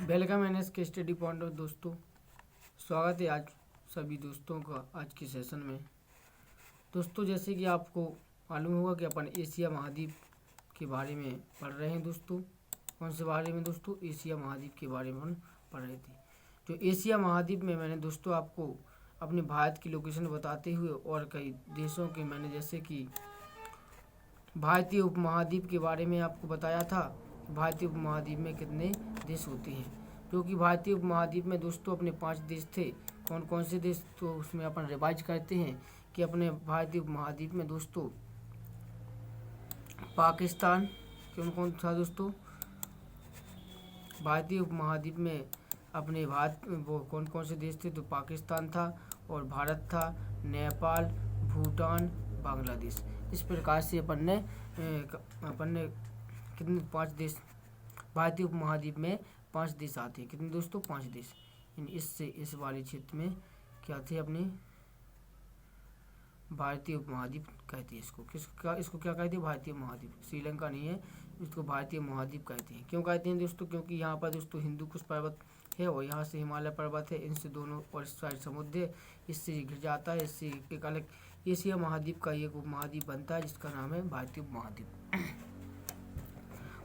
Welcome NS के study point of दोस्तों। स्वागत है आज सभी दोस्तों का आज के सेशन में। दोस्तों जैसे कि आपको मालूम होगा कि अपन एशिया महाद्वीप के बारे में पढ़ रहे हैं दोस्तों। कौन से बारे में दोस्तों? एशिया महाद्वीप के बारे में हम पढ़ रहे थे। जो एशिया महाद्वीप में मैंने दोस्तों आपको अपने भारत की लोकेशन बताते हुए और कई देशों के मैंने जैसे कि भारतीय उपमहाद्वीप के बारे में आपको बताया था। भारतीय उपमहाद्वीप में कितने देश होते हैं, जो कि भारतीय उपमहाद्वीप में दोस्तों अपने 5 देश थे। कौन कौन से देश? तो उसमें अपन रिवाइज करते हैं कि अपने भारतीय उपमहाद्वीप में दोस्तों पाकिस्तान कौन कौन था दोस्तों? भारतीय उपमहाद्वीप में अपने भारत वो कौन कौन से देश थे? तो पाकिस्तान था और भारत था, नेपाल, भूटान, बांग्लादेश। इस प्रकार से अपन ने कितने 5 देश भारतीय उपमहाद्वीप में 5 देश आते हैं। कितने दोस्तों? 5 देश। इससे इस वाले क्षेत्र में क्या थे? अपने भारतीय उपमहाद्वीप कहते हैं इसको क्या कहते हैं? भारतीय महाद्वीप। श्रीलंका नहीं है, इसको भारतीय महाद्वीप कहते हैं। क्यों कहते हैं दोस्तों? क्योंकि यहाँ पर दोस्तों हिंदू कुश पर्वत है और यहाँ से हिमालय पर्वत है। इनसे दोनों और इस साइड समुद्र है, इससे घिर जाता है। इससे एक अलग एशिया महाद्वीप का एक उपमहाद्वीप बनता है जिसका नाम है भारतीय उपमहाद्वीप।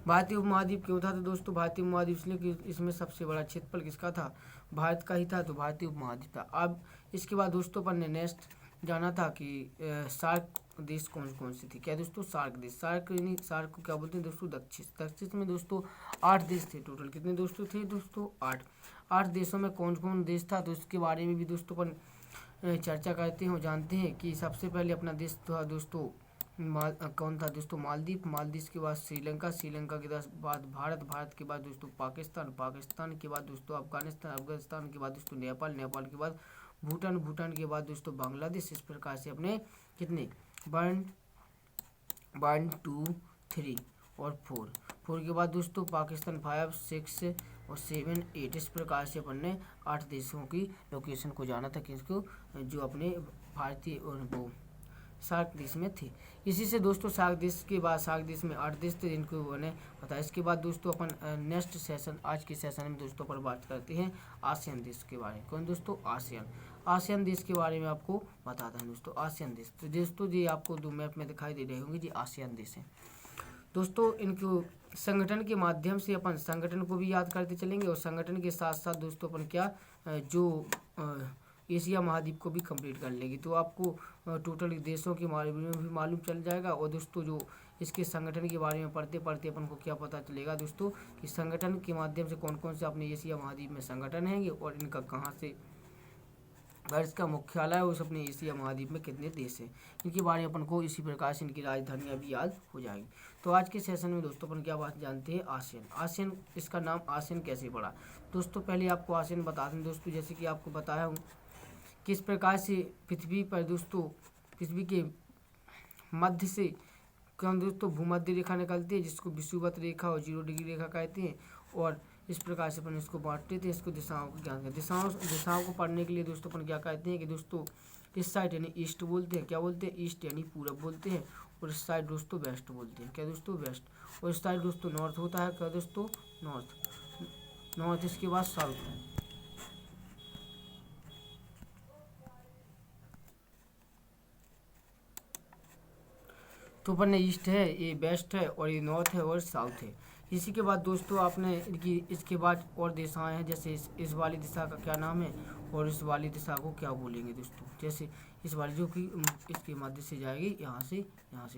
भारतीय उपमहाद्वीप क्यों था? तो दोस्तों भारतीय उपमहाद्वीप इसलिए कि इसमें सबसे बड़ा क्षेत्रफल किसका था? भारत का ही था, तो भारतीय उपमहाद्वीप था। अब इसके बाद दोस्तों अपन ने नेक्स्ट जाना था कि सार्क देश कौन कौन से थे। क्या दोस्तों? सार्क देश। सार्क को क्या बोलते हैं दोस्तों? दक्षिण में दोस्तों 8 देश थे टोटल। कितने दोस्तों थे दोस्तों? 8 देशों में कौन कौन देश था, तो इसके बारे में भी दोस्तों अपन चर्चा करते हैं और जानते हैं कि सबसे पहले अपना देश था दोस्तों कौन था दोस्तों? मालदीव। मालदीव के बाद श्रीलंका के बाद भारत के बाद दोस्तों पाकिस्तान के बाद दोस्तों अफगानिस्तान के बाद दोस्तों नेपाल के बाद भूटान के बाद दोस्तों बांग्लादेश। इस प्रकार से अपने कितने 1 2 3 और 4 के बाद दोस्तों पाकिस्तान 5 6 और 7 8। इस प्रकार से अपन ने 8 देशों की लोकेशन को जाना था, किसको? जो अपने भारतीय और वो सार्क देश में थे। इसी से दोस्तों सार्क देश के बाद सार्क देश में 8 देश थे जिनको मैंने बताया। इसके बाद दोस्तों अपन नेक्स्ट सेशन आज के सेशन में दोस्तों पर बात करते हैं आसियान देश के बारे में। कौन दोस्तों? आसियान देश के बारे में आपको बताता हूँ दोस्तों। आसियान देश तो दोस्तों जी आपको 2 मैप में दिखाई दे रहे होंगे जी, आसियान देश है दोस्तों। इनको संगठन के माध्यम से अपन संगठन को भी याद करते चलेंगे और संगठन के साथ साथ दोस्तों अपन क्या जो एशिया महाद्वीप को भी कंप्लीट कर लेंगे, तो आपको टोटल देशों के बारे में भी मालूम चल जाएगा। और दोस्तों जो इसके संगठन के बारे में पढ़ते पढ़ते अपन को क्या पता चलेगा दोस्तों कि संगठन के माध्यम से कौन कौन से अपने एशिया महाद्वीप में संगठन हैं और इनका कहाँ से इसका मुख्यालय है, उस अपने एशिया महाद्वीप में कितने देश हैं, इनके बारे में अपन को इसी प्रकार से इनकी राजधानियाँ भी याद हो जाएगी। तो आज के सेशन में दोस्तों अपन क्या बात जानते हैं? आसियान। इसका नाम आसियान कैसे पड़ा दोस्तों? पहले आपको आसियान बता दें दोस्तों। जैसे कि आपको बताया हूँ किस प्रकार से पृथ्वी पर दोस्तों पृथ्वी के मध्य से कौन दोस्तों भूमध्य रेखा निकलती है, जिसको विषुवत रेखा और 0 डिग्री रेखा कहते हैं। और इस प्रकार से अपन इसको बांटते थे, इसको दिशाओं को ज्ञान करते। दिशाओं को पढ़ने के लिए दोस्तों अपन क्या कहते हैं कि दोस्तों इस साइड यानी ईस्ट बोलते हैं। क्या बोलते हैं? ईस्ट यानी पूरब बोलते हैं। और इस साइड दोस्तों वेस्ट बोलते हैं। क्या दोस्तों? वेस्ट। और इस साइड दोस्तों नॉर्थ होता है। क्या दोस्तों? नॉर्थ। इसके बाद साउथ। तो अपन ने ईस्ट है, ये वेस्ट है और ये नॉर्थ है और साउथ है। इसी के बाद दोस्तों आपने इसके बाद और दिशाएं हैं। जैसे इस वाली दिशा का क्या नाम है और इस वाली दिशा को क्या बोलेंगे दोस्तों? जैसे इस वाली जो कि इसके मध्य से जाएगी यहाँ से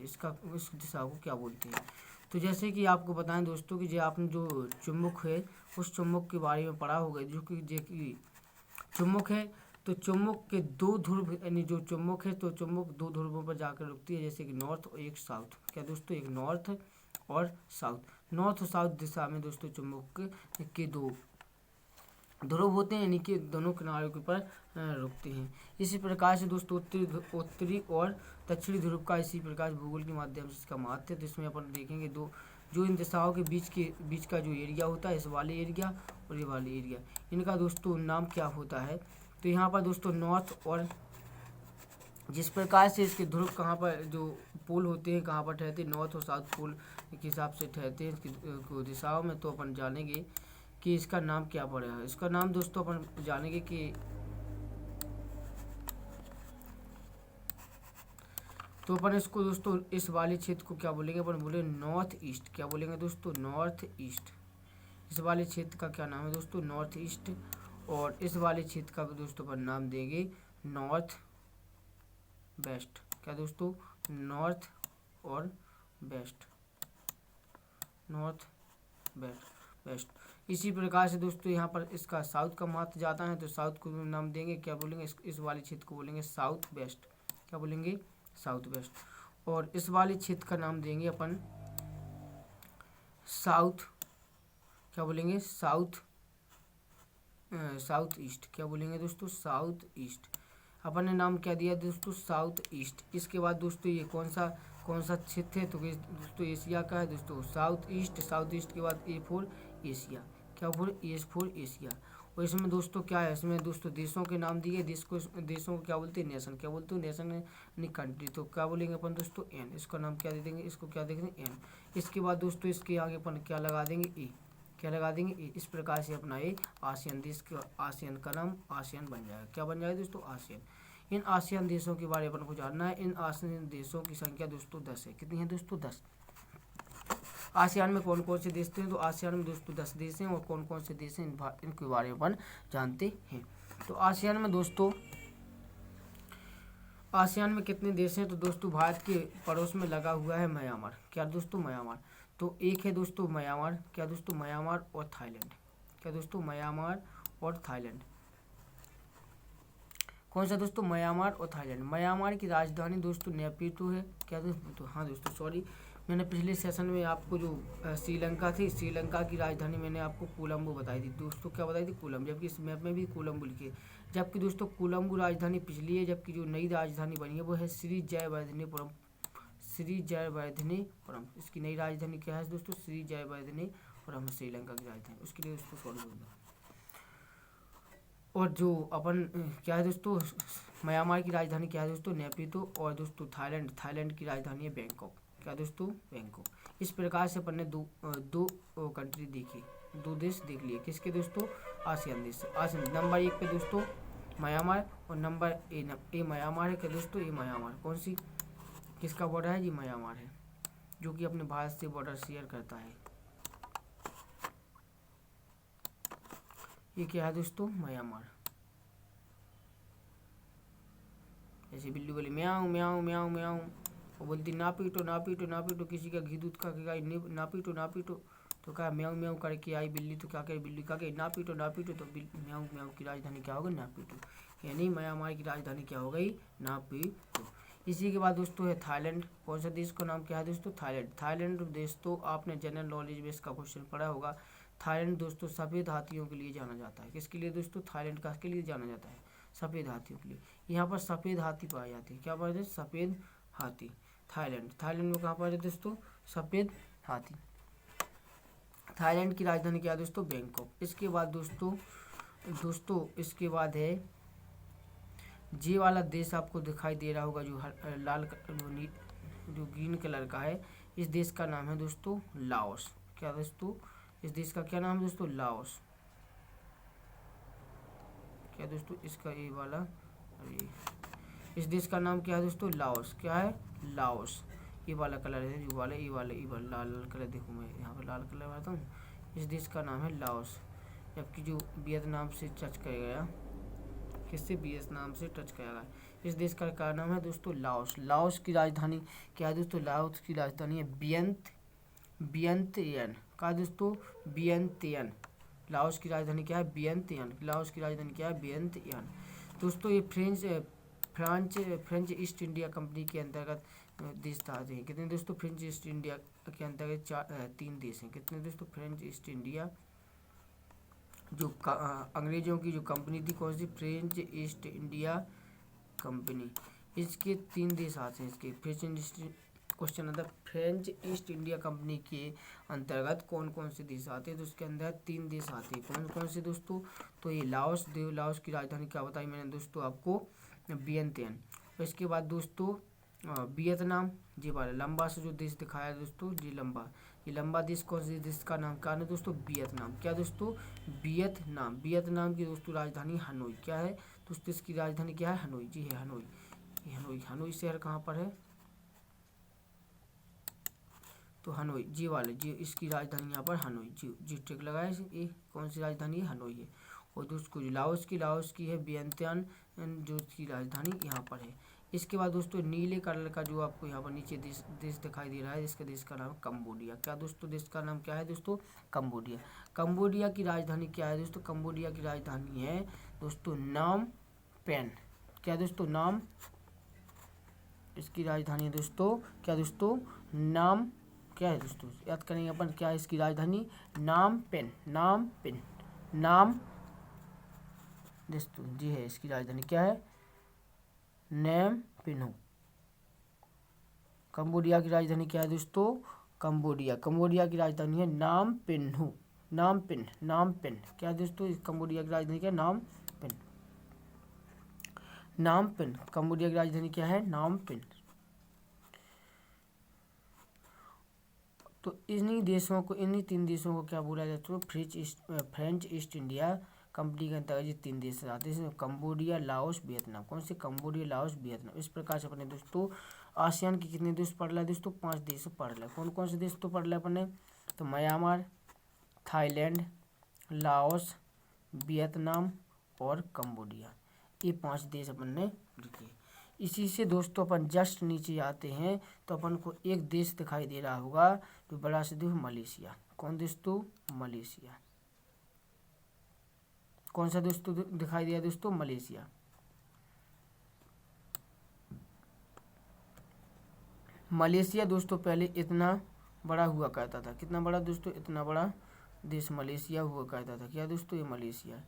इस दिशा को क्या बोलते हैं? तो जैसे कि आपको बताएं दोस्तों कि जो आपने जो चुम्बक है उस चुम्बक के बारे में पढ़ा होगा, जो कि चुम्बक है तो चुम्बक के 2 ध्रुव यानी जो चुम्बक है तो चुम्बक 2 ध्रुवों पर जाकर रुकती है, जैसे कि नॉर्थ और एक साउथ। क्या दोस्तों? एक नॉर्थ और साउथ। नॉर्थ और साउथ दिशा में दोस्तों चुम्बक के 2 ध्रुव होते हैं, यानी कि दोनों किनारों के ऊपर रुकते हैं। इसी प्रकार से दोस्तों उत्तरी और दक्षिणी ध्रुव का इसी प्रकार भूगोल के माध्यम से इसका महत्व है। तो इसमें अपन देखेंगे जो इन दिशाओं के बीच का जो एरिया होता है, इस वाले एरिया और ये वाले एरिया, इनका दोस्तों नाम क्या होता है? तो यहाँ पर दोस्तों नॉर्थ और जिस प्रकार से इसके ध्रुव कहाँ पर जो पोल होते हैं कहाँ पर ठहरते हैं, नॉर्थ और साउथ पोल के हिसाब से ठहरते हैं इसकी दिशाओं में। तो अपन जानेंगे कि इसका नाम क्या पड़ेगा। इसका नाम दोस्तों अपन जानेंगे कि तो अपन इसको दोस्तों इस वाले क्षेत्र को क्या बोलेंगे, अपन बोले नॉर्थ ईस्ट। क्या बोलेंगे दोस्तों, नॉर्थ ईस्ट। इस वाले क्षेत्र का क्या नाम है दोस्तों, नॉर्थ ईस्ट। और इस वाले क्षेत्र का भी दोस्तों अपन नाम देंगे नॉर्थ वेस्ट। क्या दोस्तों, नॉर्थ और वेस्ट, नॉर्थ वेस्ट। इसी प्रकार से दोस्तों यहाँ पर इसका साउथ का महत्व जाता है, तो साउथ को नाम देंगे, क्या बोलेंगे, इस वाले क्षेत्र को बोलेंगे साउथ वेस्ट। क्या बोलेंगे, साउथ वेस्ट। और इस वाले क्षेत्र का नाम देंगे अपन साउथ, क्या बोलेंगे, साउथ ईस्ट। क्या बोलेंगे दोस्तों, साउथ ईस्ट। अपन ने नाम क्या दिया दोस्तों, साउथ ईस्ट। इसके बाद दोस्तों ये कौन सा क्षेत्र है, तो दोस्तों एशिया का है दोस्तों, साउथ ईस्ट के बाद ए फॉर एशिया। क्या फॉर एशिया। और इसमें दोस्तों क्या है, इसमें दोस्तों देशों के नाम दिए, देशों को क्या बोलते हैं, नेशन। क्या बोलते हैं, नेशन यानी कंट्री। तो क्या बोलेंगे अपन दोस्तों, एन। इसका नाम क्या दे देंगे, इसको क्या देंगे, एन। इसके बाद दोस्तों इसके आगे अपन क्या लगा देंगे, ए। क्या लगा देंगे, ए। इस प्रकार से अपना ये आसियान देश का, आसियान का नाम आसियान बन जाएगा। क्या बन जाएगा दोस्तों, आसियान। इन आसियान देशों के बारे में अपन को जानना है। इन आसियान देशों की संख्या दोस्तों 10 है। कितनी है दोस्तों, 10। आसियान में कौन कौन से देश थे, तो आसियान में दोस्तों 10 देश हैं। और कौन कौन से देश हैं इनके बारे में अपन जानते हैं। तो आसियान में दोस्तों, आसियान में कितने देश हैं, तो दोस्तों भारत के पड़ोस में लगा हुआ है म्यांमार। क्या दोस्तों, म्यांमार। तो एक है दोस्तों म्यांमार। क्या दोस्तों, म्यांमार और थाईलैंड। क्या दोस्तों, म्यांमार और थाईलैंड। कौन सा दोस्तों, म्यांमार और थाईलैंड। म्यांमार की राजधानी दोस्तों नेपितो है। क्या दोस्तों, हाँ दोस्तों सॉरी, मैंने पिछले सेशन में आपको जो श्रीलंका थी, श्रीलंका की राजधानी मैंने आपको कोलंबो बताई थी दोस्तों। क्या बताई थी, कोलंबो। जबकि इस मैप में भी कोलंबो लिखी है। जबकि दोस्तों कोलंबो राजधानी पिछली है, जबकि जो नई राजधानी बनी है वो है श्री जयवर्धनेपुरम। श्री जयवर्धनेपुरम इसकी नई राजधानी क्या है दोस्तों, श्री जयवर्धनेपुरम श्रीलंका की राजधानी। उसके लिए उसको सॉरी बोल दो। और जो अपन क्या है दोस्तों, म्यांमार की राजधानी क्या है दोस्तों, नेपितो। और दोस्तों थाईलैंड की राजधानी है बैंकॉक। क्या दोस्तों, बैंकॉक। इस प्रकार से अपन ने दो कंट्री देखी, 2 देश देख लिए। किसके दोस्तों, आसियान देश। आसियान नंबर 1 पे दोस्तों म्यांमार, और नंबर ए म्यांमार है। क्या दोस्तों, ये म्यांमार कौन सी, किसका बॉर्डर है जी, म्यांमार है, जो कि अपने भारत से बॉर्डर शेयर करता है। ये क्या है दोस्तों, म्यांमार। ऐसे बिल्ली बोली म्याऊं म्याऊं म्याऊं म्याऊं, वो बोलती ना पीटो ना पीटो ना पीटो, किसी का घी दूध खा के गाय ना पीटो ना पीटो। तो कहा म्याऊं म्याऊं करके आई बिल्ली, तो क्या करे बिल्ली, कहा कि ना पीटो ना पीटो। तो म्याऊं म्याऊं की राजधानी क्या हो गई, ना पीटो। यानी म्यांमार की राजधानी क्या हो गई, ना पीटो। इसी के बाद दोस्तों है थाईलैंड। कौन सा देश का नाम क्या है दोस्तों, थाईलैंड। थाईलैंड देश तो आपने जनरल नॉलेज बेस का क्वेश्चन पढ़ा होगा। थाईलैंड दोस्तों सफ़ेद हाथियों के लिए जाना जाता है। किसके लिए दोस्तों, थाईलैंड का के लिए जाना जाता है, सफ़ेद हाथियों के लिए। यहाँ पर सफ़ेद हाथी पाए जाते हैं। क्या पाए जाते हैं, सफ़ेद हाथी। थाईलैंड में कहाँ पाए जाते दोस्तों, सफ़ेद हाथी। थाईलैंड की राजधानी क्या है दोस्तों, बैंकॉक। इसके बाद दोस्तों इसके बाद है ये वाला देश आपको दिखाई दे रहा होगा, जो लाल जो ग्रीन कलर का है। इस देश का नाम है दोस्तों लाओस। क्या दोस्तों, इस देश का क्या नाम है दोस्तों, लाओस। क्या दोस्तों, इसका ये वाला, अरे इस देश का नाम क्या है दोस्तों, लाओस। क्या है, लाओस। ये वाला कलर है जो वाला, ये वाला लाल कलर, देखो मैं यहाँ पर लाल कलर बनाता हूँ। इस देश का नाम है लाओस। जबकि जो वियतनाम से टच किया गया, किससे, वियतनाम से टच किया गया। इस देश का नाम है दोस्तों लाओस। लाओस की राजधानी क्या है दोस्तों, लाओस की राजधानी है वियंतियन। का दोस्तों, वियंतियन। लाओस की राजधानी क्या है, वियंतियन। लाओस की राजधानी क्या है, वियंतियन। दोस्तों ये फ्रेंच ईस्ट इंडिया कंपनी के अंतर्गत देश आते हैं। कितने दोस्तों, फ्रेंच ईस्ट इंडिया के अंतर्गत 3 देश हैं। कितने दोस्तों, फ्रेंच ईस्ट इंडिया, जो अंग्रेजों की जो कंपनी थी, कौन सी, फ्रेंच ईस्ट इंडिया कंपनी। इसके 3 देश आते हैं। इसके क्वेश्चन आता है, फ्रेंच ईस्ट इंडिया कंपनी के अंतर्गत कौन कौन से देश आते हैं, तो उसके अंदर 3 देश आते हैं। कौन कौन से दोस्तों, तो ये लाओस। लाओस की राजधानी क्या बताई मैंने दोस्तों आपको, वियंतियन। इसके बाद दोस्तों वियतनाम, जी वाला लंबा से जो देश दिखाया है दोस्तों, जी लंबा, ये लंबा देश कौन से देश का नाम क्या है दोस्तों? वियतनाम। क्या दोस्तों? वियतनाम। वियतनाम की दोस्तों राजधानी हनोई। क्या है दोस्तों? इसकी राजधानी क्या है? हनोई। जी है हनोई। हनोई, हनोई शहर कहाँ पर है? तो हनोई जी वाले जी, इसकी राजधानी यहाँ पर हनोई। जी जी टिक लगाए। ये कौन सी राजधानी है? हनोई है। और दोस्तों लाओस की है वियंतियान, जो इसकी राजधानी यहाँ पर है। इसके बाद दोस्तों नीले कलर का जो आपको यहाँ पर नीचे देश दिखाई दे रहा है, इसके देश का नाम है कम्बोडिया। क्या दोस्तों? देश का नाम क्या है दोस्तों? कम्बोडिया। कम्बोडिया की राजधानी क्या है दोस्तों? कम्बोडिया की राजधानी है दोस्तों नाम पेन। क्या दोस्तों? नाम, इसकी राजधानी है दोस्तों क्या दोस्तों? नाम, क्या है दोस्तों? याद करेंगे अपन, क्या है इसकी राजधानी? नाम पेन। नाम पेन, नाम दोस्तों जी है इसकी राजधानी क्या है? नैम पिन्हू। कम्बोडिया की राजधानी क्या है दोस्तों? कम्बोडिया। कम्बोडिया की राजधानी है नाम पिन्हू। नाम पिन, नाम पिन। क्या दोस्तों? कम्बोडिया की राजधानी क्या है? नाम पिन। नाम पिन। कम्बोडिया की राजधानी क्या है? नाम पिन। तो इन्हीं देशों को, इन्हीं 3 देशों को क्या बोला जाता है? फ्रेंच ईस्ट इंडिया कंपनी के अंतर्गत ये 3 देश आते हैं, कम्बोडिया, लाओस, वियतनाम। कौन से? Cambodia, Laos, Vietnam. इस प्रकार से अपने दोस्तों आसियान के कितने देश पढ़ रहे दोस्तों? 5 देश पढ़ रहे। कौन कौन से देश तो पढ़ रहे अपने? तो म्यांमार, थाईलैंड, लाओस, वियतनाम और कम्बोडिया। ये 5 देश अपन ने लिखे। इसी से दोस्तों अपन जस्ट नीचे आते हैं तो अपन को एक देश दिखाई दे रहा होगा जो बड़ा से देश, मलेशिया। कौन दोस्तों? मलेशिया। कौन सा दोस्तों दिखाई दिया दोस्तों? मलेशिया। मलेशिया दोस्तों पहले इतना बड़ा हुआ करता था। कितना बड़ा दोस्तों? इतना बड़ा देश मलेशिया हुआ करता था। क्या दोस्तों? ये मलेशिया।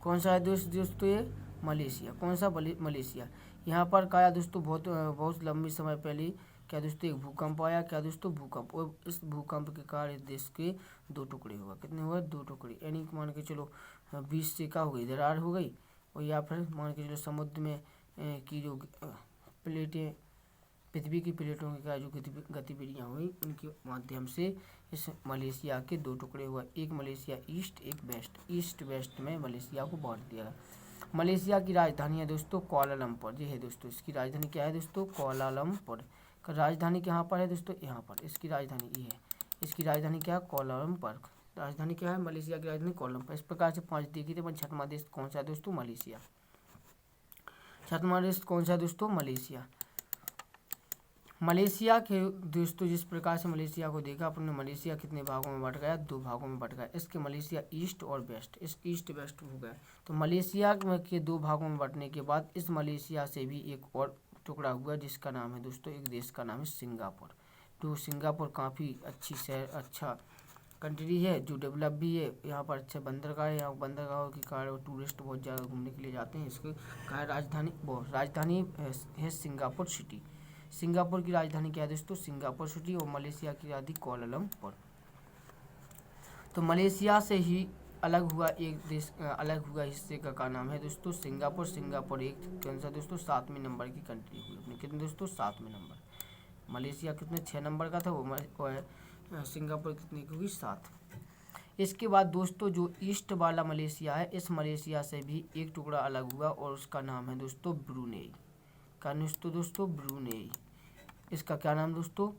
कौन सा है दोस्तों? ये मलेशिया। कौन सा? मलेशिया। यहाँ पर क्या दोस्तों? बहुत लंबी समय पहले क्या दोस्तों? एक भूकंप आया। क्या दोस्तों? भूकंप। और इस भूकंप के कारण इस देश के 2 टुकड़े हुआ। कितने हुए? 2 टुकड़े। यानी मान के चलो 20 से क्या हो गई? दरार हो गई। और या फिर मान के चलो समुद्र में की जो प्लेटें, पृथ्वी की प्लेटों की जो गतिविधियाँ हुई, उनके माध्यम से इस मलेशिया के 2 टुकड़े हुआ। एक मलेशिया ईस्ट, एक वेस्ट। ईस्ट वेस्ट में मलेशिया को बांट दिया गया। मलेशिया की राजधानी है दोस्तों कुआलालंपुर। जी है दोस्तों, इसकी राजधानी क्या है दोस्तों? कुआलालंपुर। राजधानी कहाँ पर है दोस्तों? यहाँ पर। इसकी राजधानी ये है। इसकी राजधानी क्या है? कुआलालंपुर। राजधानी क्या है? मलेशिया की राजधानी कुआलालंपुर। इस प्रकार से 5 देखी थे। 6वां देश कौन सा है दोस्तों? मलेशिया। 7वां देश कौन सा है दोस्तों? मलेशिया। मलेशिया के दोस्तों जिस प्रकार से मलेशिया को देखा अपन ने, मलेशिया कितने भागों में बट गया? 2 भागों में बट गया। इसके मलेशिया ईस्ट और वेस्ट, इस ईस्ट वेस्ट हो गया। तो मलेशिया के 2 भागों में बटने के बाद इस मलेशिया से भी एक और टुकड़ा हुआ जिसका नाम है दोस्तों, एक देश का नाम है सिंगापुर। तो सिंगापुर काफ़ी अच्छी शहर, अच्छा कंट्री है, जो डेवलप भी है। यहाँ पर अच्छे बंदरगाह है। यहाँ बंदरगाहों के कारण टूरिस्ट बहुत ज़्यादा घूमने के लिए जाते हैं। इसके कारण राजधानी है सिंगापुर सिटी। सिंगापुर की राजधानी क्या है दोस्तों? Singapore city. और मलेशिया की राजधानी कुआलालंपुर। तो मलेशिया से ही अलग हुआ एक देश, अलग हुआ हिस्से का नाम है दोस्तों सिंगापुर। सिंगापुर एक कौन सा दोस्तों? 7वें नंबर की कंट्री हुई अपने। कितने दोस्तों? 7वें नंबर। मलेशिया कितने? 6 नंबर का था वो सिंगापुर कितने की हुई? 7। इसके बाद दोस्तों जो ईस्ट वाला मलेशिया है, इस मलेशिया से भी एक टुकड़ा अलग हुआ और उसका नाम है दोस्तों ब्रूनेई। का दोस्तों ब्रूनेई। इसका क्या नाम दोस्तों?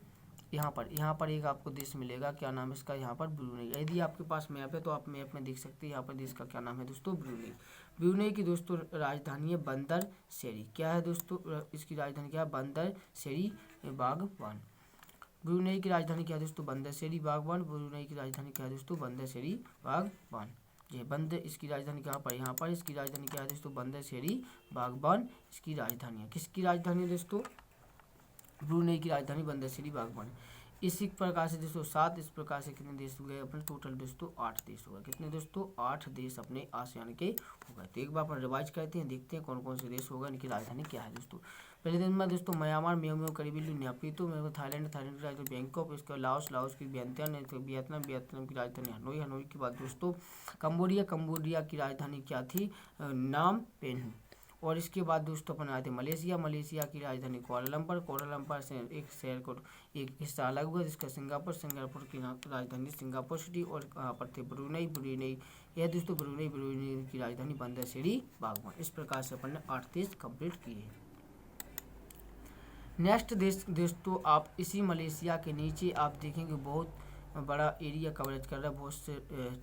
यहाँ पर एक आपको देश मिलेगा। क्या नाम है इसका? यहाँ पर ब्रूनेई। यदि आपके पास मैप है तो आप मैप में देख सकते हैं। यहाँ पर देश का क्या नाम है दोस्तों? ब्रूनेई। ब्रूनेई की दोस्तों राजधानी है बंदर शेरी। क्या है दोस्तों? इसकी राजधानी क्या है? बंदर शेरी बागवान। ब्रूनेई की राजधानी क्या है दोस्तों? बंदर शेरी बागवान। ब्रूनेई की राजधानी क्या है दोस्तों? बंदर शेरी बागवान। ये बंदर, इसकी राजधानी कहाँ पर? यहाँ पर। इसकी राजधानी क्या है दोस्तों? बंदर शेरी बागवान इसकी राजधानी है। किसकी राजधानी है दोस्तों? ब्रूनेई की राजधानी बंदर शेरी बागवान। इसी प्रकार से दोस्तों 7, इस प्रकार से कितने देश हो गए अपने? टोटल दोस्तों 8 देश हो गए। कितने दोस्तों? 8 देश अपने आसियान के हो गए। तो एक बार अपन रिवाइज करते हैं, देखते हैं कौन कौन से देश हो गए, इनकी राजधानी क्या है दोस्तों। पहले दिन में दोस्तों म्यांमार, म्यों करीबी न्यापितो, थाईलैंड की राजधानी बैंकॉक, इसका लाओस की वियतनाम की राजधानी हनोई की बात दोस्तों। कम्बोडिया की राजधानी क्या थी? नाम पेन। और इसके बाद दोस्तों अपन आते हैं मलेशिया। मलेशिया की राजधानी कुआलालंपुर। कुआलालंपुर से एक शहर को एक हिस्सा अलग हुआ जिसका सिंगापुर। सिंगापुर की राजधानी सिंगापुर सिटी। और यहाँ पर थे ब्रुनई। ब्रुनई यह दोस्तों ब्रुनई। ब्रुनई की राजधानी बंदर शेरी बागवान। इस प्रकार से अपन ने 8 देश कंप्लीट किए। नेक्स्ट देश दोस्तों आप इसी मलेशिया के नीचे आप देखेंगे बहुत बड़ा एरिया कवरेज कर रहा है, बहुत से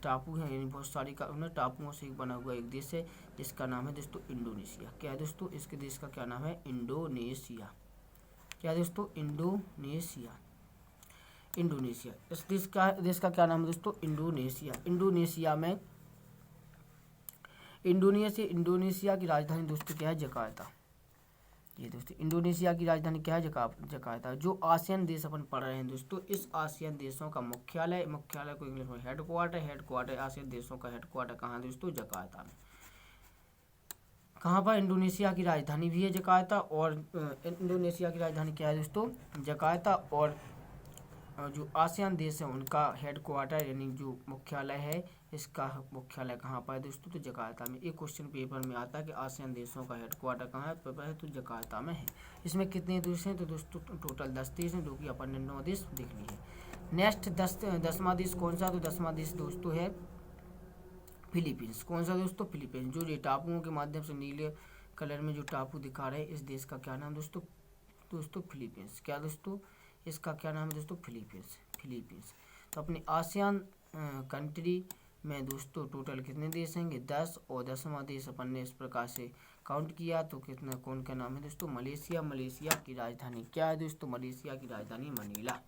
टापू हैं, यानी बहुत सारी उन्हें टापुओं से बना हुआ एक देश है जिसका नाम है दोस्तों इंडोनेशिया। क्या है दोस्तों, इसके देश का क्या नाम है? इंडोनेशिया। क्या दोस्तों? इंडोनेशिया। इंडोनेशिया इस देश का क्या नाम है दोस्तों? इंडोनेशिया। इंडोनेशिया की राजधानी दोस्तों क्या है? जकार्ता। ये दोस्तों इंडोनेशिया की राजधानी क्या है? जकार्ता। जो आसियान देश अपन पढ़ रहे हैं दोस्तों, इस आसियान देशों का मुख्यालय को इंग्लिश में हेडक्वार्टर आसियान देशों का हेडक्वार्टर कहाँ है दोस्तों? जकार्ता में। कहाँ पर? इंडोनेशिया की राजधानी भी है जकार्ता। और इंडोनेशिया की राजधानी क्या है दोस्तों? जकार्ता। और जो आसियान देश है उनका हेडक्वार्टर यानी जो मुख्यालय है, इसका मुख्यालय कहाँ पर है दोस्तों? तो जकार्ता में। एक क्वेश्चन पेपर में आता है कि आसियान देशों का हेडक्वार्टर कहाँ है? तो जकार्ता में है। इसमें कितने देश हैं? तो दोस्तों टोटल 10 देश हैं, जो कि अपन ने 9 देश देख लिए। नेक्स्ट 10वां देश कौन सा? तो 10वां देश दोस्तों है फिलीपींस। कौन सा दोस्तों? फिलीपींस। जो ये टापुओं के माध्यम से नीले कलर में जो टापू दिखा रहे हैं, इस देश का क्या नाम दोस्तों? फिलीपींस। क्या दोस्तों? इसका क्या नाम है दोस्तों? फिलीपींस। तो अपने आसियान कंट्री में दोस्तों टोटल कितने देश हैं? 10। और 10वां देश अपन ने इस प्रकार से काउंट किया तो कितना कौन का नाम है दोस्तों? मलेशिया। मलेशिया की राजधानी क्या है दोस्तों? मलेशिया की राजधानी मनीला।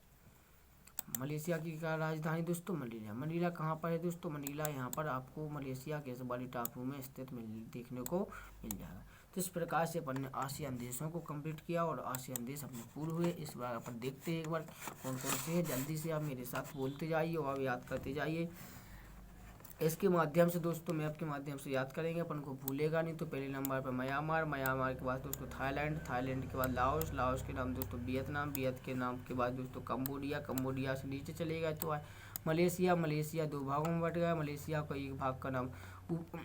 मलेशिया की क्या राजधानी दोस्तों? मनीला। मनीला कहाँ पर है दोस्तों? मनीला यहाँ पर आपको मलेशिया के बाली टापू में स्थित देखने को मिल जाएगा। तो इस प्रकार से अपन ने आसियान देशों को कंप्लीट किया और आसियान देश अपने पूरे हुए। इस बार अपन देखते हैं एक बार कौन कौन से हैं। जल्दी से आप मेरे साथ बोलते जाइए और याद करते जाइए। इसके माध्यम से दोस्तों मैप के माध्यम से याद करेंगे, अपन को भूलेगा नहीं। तो पहले नंबर पर म्यांमार के बाद दोस्तों थाईलैंड के बाद लाओस के नाम दोस्तों वियतनाम के नाम के बाद दोस्तों कंबोडिया से नीचे चलेगा तो मलेशिया 2 भागों में बट गया। मलेशिया का एक भाग का नाम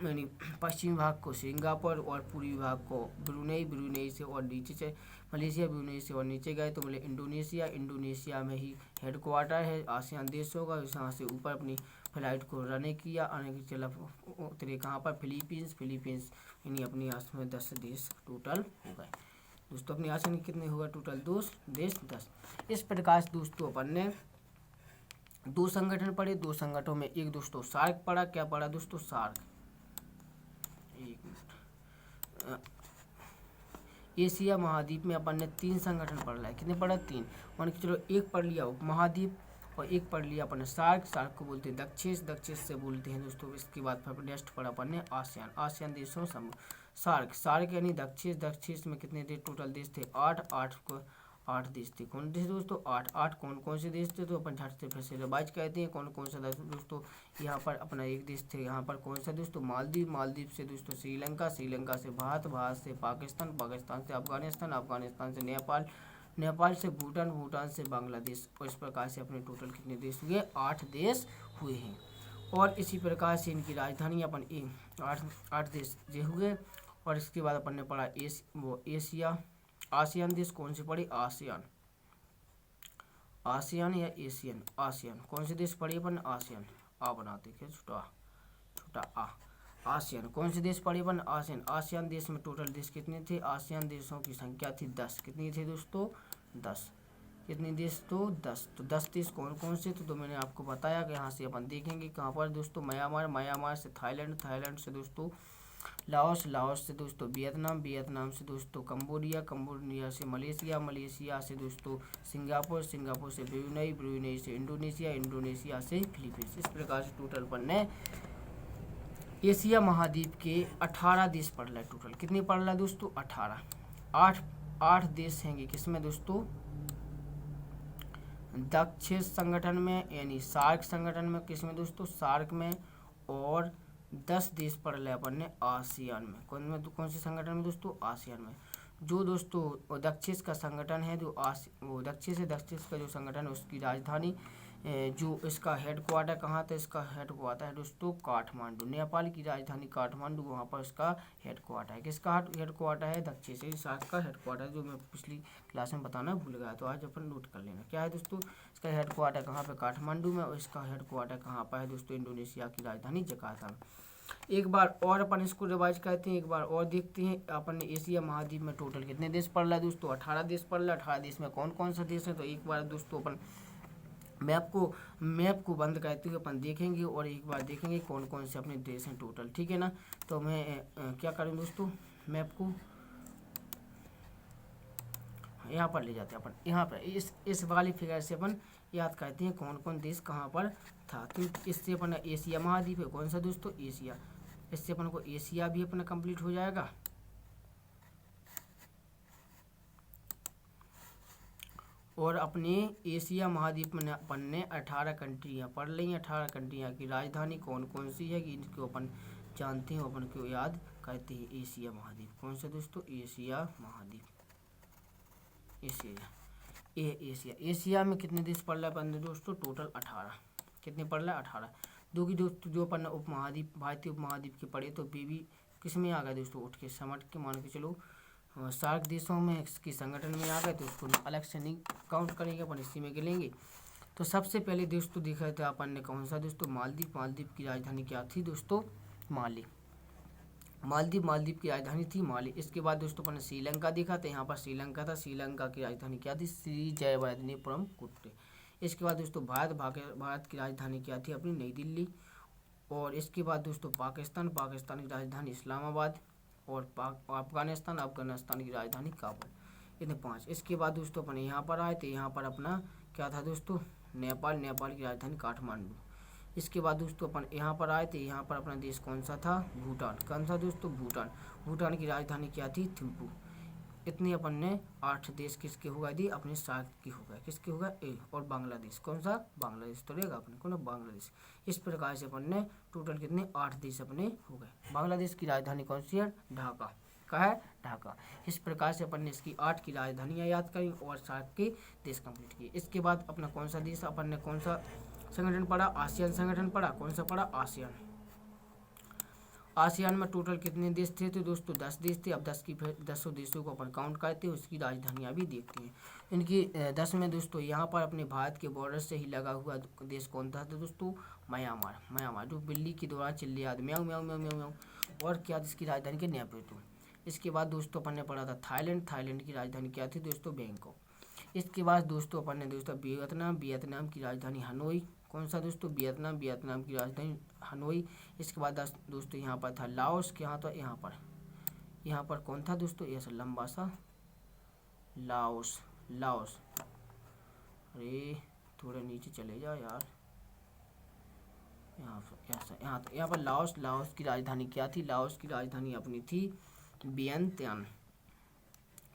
यानी पश्चिमी भाग को सिंगापुर और पूर्वी भाग को ब्रुनई से और नीचे मलेशिया ब्रुनई से और नीचे गए तो बोले इंडोनेशिया में ही हेडक्वार्टर है आसियान देशों का। यहाँ से ऊपर अपनी फ्लाइट को रन किया, आने की चला उतरे कहाँ पर? फिलीपींस यानी अपनी आस में 10 देश टोटल हो गए दोस्तों। अपनी आस में कितने होगा टोटल? 2 देश 10। इस प्रकार से दोस्तों अपन ने 2 संगठन पढ़े। 2 संगठनों में एक दोस्तों सार्क पढ़ा। क्या पढ़ा दोस्तों? सार्क। एक मिनट। एशिया महाद्वीप में अपन ने 3 संगठन पढ़ लिया। कितने पढ़ा? 3। मान के चलो एक पढ़ लिया उपमहाद्वीप और एक पढ़ लिया अपन ने सार्क को बोलते हैं दक्षिण से बोलते हैं दोस्तों। इसके बाद फिर नेक्स्ट पढ़ा अपन ने आसियान देशों सार्क यानी दक्षिण में कितने देश टोटल देश थे? 8 देश थे। कौन देश दोस्तों? 8 कौन से देश थे? तो अपन झट से फिर से रिवाइज कहते हैं कौन सा दोस्तों। यहाँ पर अपना एक देश थे, यहाँ पर कौन सा दोस्तों? मालदीव से दोस्तों श्रीलंका से भारत से पाकिस्तान से अफगानिस्तान से नेपाल से भूटान से बांग्लादेश। और इस प्रकार से अपने टोटल कितने देश हुए? 8 देश हुए हैं। और इसी प्रकार से इनकी राजधानी अपन 8 देश ये हुए। और इसके बाद अपन ने पढ़ा एशिया आसियान देश। कौन से पढ़े? आसियान या एशियन? आसियान। कौन से देश पढ़े अपन? आसियान। आ बनाते क्या छोटा आ। आसियान। कौन से देश पढ़े अपन? आसियान देश में टोटल देश कितने थे? आसियान देशों की संख्या थी 10। कितनी थे दोस्तों? 10। कितने देश? तो 10। तो 10 देश कौन से थे? तो मैंने आपको बताया कि यहाँ से अपन देखेंगे कहाँ पर दोस्तों? म्यांमार से थाईलैंड से दोस्तों लाओस से दोस्तों वियतनाम से दोस्तों कंबोडिया से मलेशिया से दोस्तों सिंगापुर से ब्रुनई से इंडोनेशिया से फिलीपींस। इस प्रकार से टोटल पर ने एशिया महाद्वीप के 18 देश पढ़ रहा है। टोटल कितने पढ़ रहा है दोस्तों? 18। 8 देश हैं किसमें दोस्तों? दक्षिण संगठन में यानी सार्क संगठन में। किसमें दोस्तों? सार्क में। और 10 देश पढ़ लिया अपन ने आसियान में। कौन से संगठन में दोस्तों? आसियान में। जो दोस्तों दक्षिण का संगठन है जो वो दक्षिण का जो संगठन है उसकी राजधानी जो इसका हेडक्वार्टर कहाँ था, इसका हेडक्वार्टर है दोस्तों काठमांडू। नेपाल की राजधानी काठमांडू, वहाँ पर इसका हेडक्वार्टर है। किसका हेडक्वार्टर है, दक्षिण शासक का हेडक्वार्टर, जो मैं पिछली क्लास में बताना भूल गया, तो आज अपन नोट कर लेना। क्या है दोस्तों, इसका हेडक्वार्टर कहाँ पे, काठमांडू में, और इसका हेडक्वार्टर कहाँ पर है दोस्तों, इंडोनेशिया की राजधानी जकार्ता में। एक बार और अपन इसको रिवाइज करते हैं, एक बार और देखते हैं अपन ने एशिया महाद्वीप में टोटल कितने देश पढ़ रहा है दोस्तों, 18 देश पढ़ रहा है। 18 देश में कौन कौन सा देश है, तो एक बार दोस्तों अपन मैप को बंद करते हुए अपन देखेंगे और एक बार देखेंगे कौन कौन से अपने देश हैं टोटल, ठीक है ना। तो मैं क्या करूँ दोस्तों, मैप को यहाँ पर ले जाते हैं अपन, यहाँ पर इस वाली फिगर से अपन याद करते हैं कौन कौन देश कहाँ पर था। तो इससे अपन एशिया महाद्वीप है कौन सा दोस्तों, एशिया, इससे अपन को एशिया भी अपना कंप्लीट हो जाएगा। और अपने एशिया महाद्वीप में अपन ने 18 कंट्रियाँ पढ़ ली हैं। 18 कंट्रियाँ की राजधानी कौन कौन सी है कि इनको अपन जानते हैं, अपन को याद करते हैं। एशिया महाद्वीप कौन सा दोस्तों, एशिया महाद्वीप, एशिया में कितने देश पढ़ रहा है अपन दोस्तों, टोटल 18। कितने पढ़ रहा है, 18। दोस्तों जो अपन उपमहाद्वीप, भारतीय उपमहाद्वीप के पढ़े, तो बेबी किस में आ गए दोस्तों, उठ के समझ के मान के चलो सार्क देशों में इसकी संगठन में आ गए, तो उसको अलग से नहीं काउंट करेंगे, अपन इसी में गिनेंगे। तो सबसे पहले दोस्तों देखा था अपन ने कौन सा दोस्तों, मालदीव। मालदीव की राजधानी क्या थी दोस्तों, मालदीव की राजधानी थी माली। इसके बाद दोस्तों अपन ने श्रीलंका देखा था, यहाँ पर श्रीलंका था, श्रीलंका की राजधानी क्या थी, श्री जयवर्धनेपुरम कुट्टे। इसके बाद दोस्तों भारत की राजधानी क्या थी अपनी, नई दिल्ली। और इसके बाद दोस्तों पाकिस्तान की राजधानी इस्लामाबाद। और अफगानिस्तान की राजधानी काबुल। इतने 5। इसके बाद दोस्तों अपन यहाँ पर आए थे, यहाँ पर अपना क्या था दोस्तों, नेपाल की राजधानी काठमांडू। इसके बाद दोस्तों अपन यहाँ पर आए थे, यहाँ पर अपना देश कौन सा था, भूटान। कौन सा दोस्तों, भूटान की राजधानी क्या थी, थिम्पू। इतने अपन ने 8 देश किसके हो गए दी, अपने सार्क की हो गए, किसके हो गए, और बांग्लादेश। कौन सा, बांग्लादेश तो रहेगा अपने को ना, बांग्लादेश। इस प्रकार से अपन ने टोटल कितने 8 देश अपने हो गए। बांग्लादेश की राजधानी कौन सी है, ढाका। क्या है, ढाका। इस प्रकार से अपन ने इसकी 8 की राजधानियाँ याद करी और सार्क के देश कंप्लीट किए। इसके बाद अपना कौन सा देश, अपन ने कौन सा संगठन पढ़ा, आसियान संगठन पढ़ा। कौन सा पढ़ा, आसियान में टोटल कितने देश थे, तो दोस्तों 10 देश थे। अब 10 देशों को अपन काउंट करते हैं, उसकी राजधानियाँ भी देखते हैं। इनकी 10 में दोस्तों यहाँ पर अपने भारत के बॉर्डर से ही लगा हुआ देश कौन था, तो दोस्तों म्यांमार, जो बिल्ली के द्वारा चिल्ली आदि म्याऊ म्याऊ म्याऊ म्याऊ म्याऊ। और क्या इसकी राजधानी के नेपथ्यू। इसके बाद दोस्तों अपन ने पढ़ा था थाईलैंड की राजधानी क्या थी दोस्तों, बैंकॉक। इसके बाद दोस्तों अपन ने दोस्तों वियतनाम की राजधानी हनोई। कौन सा दोस्तों, वियतनाम की राजधानी हनोई। इसके बाद दोस्तों यहाँ पर था लाओस, क्या था यहाँ पर कौन था दोस्तों, ऐसा लंबा सा लाओस। अरे थोड़ा नीचे चले जाओ यार, यहाँ पर लाओस की राजधानी क्या थी, लाओस की राजधानी अपनी थी वियंतियान।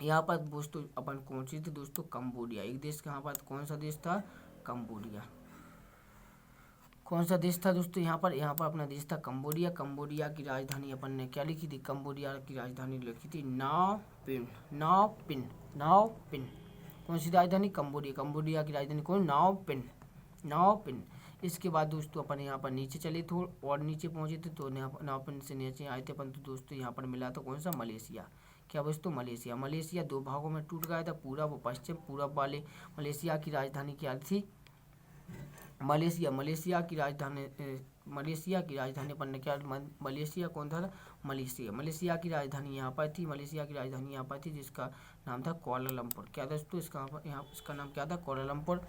यहाँ पर दोस्तों अपन कौन सी थी दोस्तों, कंबोडिया। एक देश यहाँ पर कौन सा देश था, कंबोडिया। कौन सा देश था दोस्तों, यहाँ पर अपना देश था कंबोडिया। कंबोडिया की राजधानी अपन ने क्या लिखी थी, कंबोडिया की राजधानी लिखी थी नाओपिन। कौन सी राजधानी, कंबोडिया की राजधानी कौन, नाओपिन। इसके बाद दोस्तों अपन यहाँ पर नीचे चले थे और नीचे पहुँचे थे, तो नाओपिन से नीचे आए थे अपन, तो दोस्तों यहाँ पर मिला था कौन सा, मलेशिया। क्या दोस्तों, मलेशिया 2 भागों में टूट गया था, पूरब और पश्चिम। पूरब वाले मलेशिया की राजधानी क्या थी, मलेशिया की राजधानी अपन ने क्या, मलेशिया कौन था, मलेशिया की राजधानी यहाँ पर थी, जिसका नाम था कोलालमपुर। क्या दोस्तों, इसका नाम क्या था, कोलालमपुर।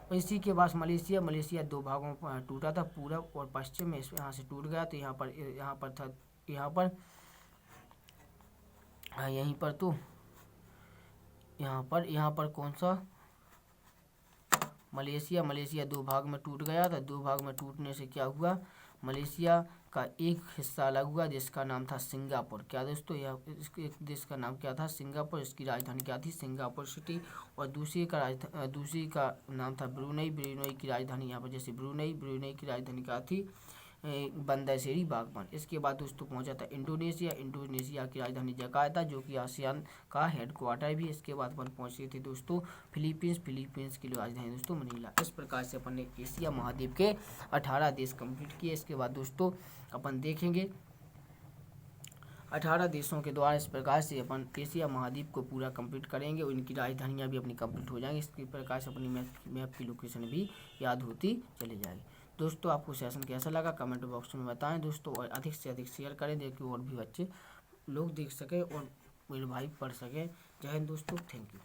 और इसी के बाद मलेशिया 2 भागों में टूटा था, पूरब और पश्चिम में। यहाँ से टूट गया, तो यहाँ पर कौन सा, मलेशिया 2 भाग में टूट गया था। 2 भाग में टूटने से क्या हुआ, मलेशिया का एक हिस्सा अलग हुआ, जिसका नाम था सिंगापुर। क्या दोस्तों, एक देश का नाम क्या था, सिंगापुर। इसकी राजधानी क्या थी, सिंगापुर सिटी। और दूसरी का नाम था ब्रुनई की राजधानी यहाँ पर, जैसे ब्रुनई की राजधानी क्या थी, बंदरशेरी बागबान। इसके बाद दोस्तों पहुंचा था इंडोनेशिया। इंडोनेशिया की राजधानी जकार्ता जो कि आसियान का हेडक्वार्टर भी। इसके बाद अपन पहुंचे थे दोस्तों फिलीपींस। फिलीपींस की राजधानी दोस्तों मनीला। इस प्रकार से अपन ने एशिया महाद्वीप के 18 देश कंप्लीट किए। इसके बाद दोस्तों अपन देखेंगे 18 देशों के द्वारा इस प्रकार से अपन एशिया महाद्वीप को पूरा कंप्लीट करेंगे और इनकी राजधानियाँ भी अपनी कंप्लीट हो जाएंगी। इसके प्रकार से अपनी मैप की लोकेशन भी याद होती चली जाएगी। दोस्तों आपको सेशन कैसा लगा कमेंट बॉक्स में बताएं दोस्तों, और अधिक से अधिक शेयर करें देखिए और भी बच्चे लोग देख सकें और मेरे भाई पढ़ सकें। जय हिंद दोस्तों, थैंक यू।